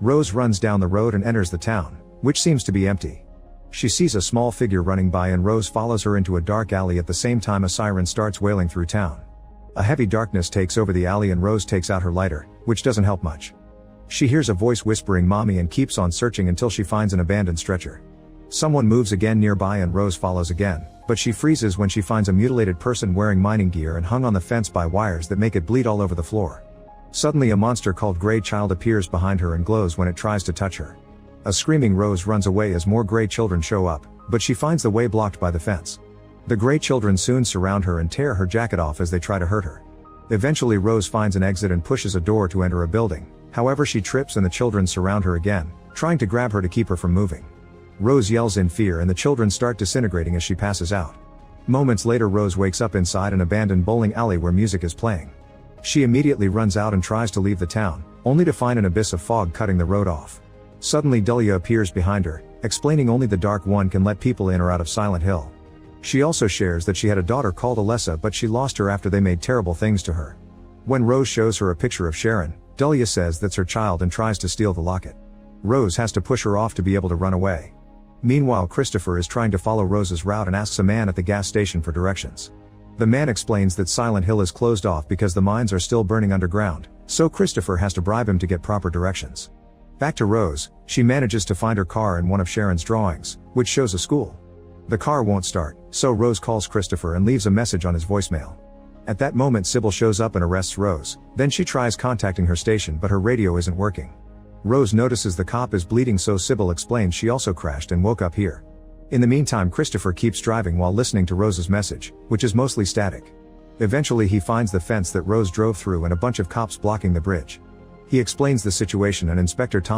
Rose runs down the road and enters the town, which seems to be empty. She sees a small figure running by and Rose follows her into a dark alley. At the same time, a siren starts wailing through town. A heavy darkness takes over the alley and Rose takes out her lighter, which doesn't help much. She hears a voice whispering "Mommy" and keeps on searching until she finds an abandoned stretcher. Someone moves again nearby and Rose follows again, but she freezes when she finds a mutilated person wearing mining gear and hung on the fence by wires that make it bleed all over the floor. Suddenly a monster called Grey Child appears behind her and glows when it tries to touch her. A screaming Rose runs away as more Grey Children show up, but she finds the way blocked by the fence. The Grey Children soon surround her and tear her jacket off as they try to hurt her. Eventually Rose finds an exit and pushes a door to enter a building, however she trips and the children surround her again, trying to grab her to keep her from moving. Rose yells in fear and the children start disintegrating as she passes out. Moments later Rose wakes up inside an abandoned bowling alley where music is playing. She immediately runs out and tries to leave the town, only to find an abyss of fog cutting the road off. Suddenly Dahlia appears behind her, explaining only the Dark One can let people in or out of Silent Hill. She also shares that she had a daughter called Alessa but she lost her after they made terrible things to her. When Rose shows her a picture of Sharon, Dahlia says that's her child and tries to steal the locket. Rose has to push her off to be able to run away. Meanwhile, Christopher is trying to follow Rose's route and asks a man at the gas station for directions. The man explains that Silent Hill is closed off because the mines are still burning underground, so Christopher has to bribe him to get proper directions. Back to Rose, she manages to find her car in one of Sharon's drawings, which shows a school. The car won't start, so Rose calls Christopher and leaves a message on his voicemail. At that moment Sybil shows up and arrests Rose, then she tries contacting her station but her radio isn't working. Rose notices the cop is bleeding, so Sybil explains she also crashed and woke up here. In the meantime, Christopher keeps driving while listening to Rose's message, which is mostly static. Eventually he finds the fence that Rose drove through and a bunch of cops blocking the bridge. He explains the situation and Inspector Tom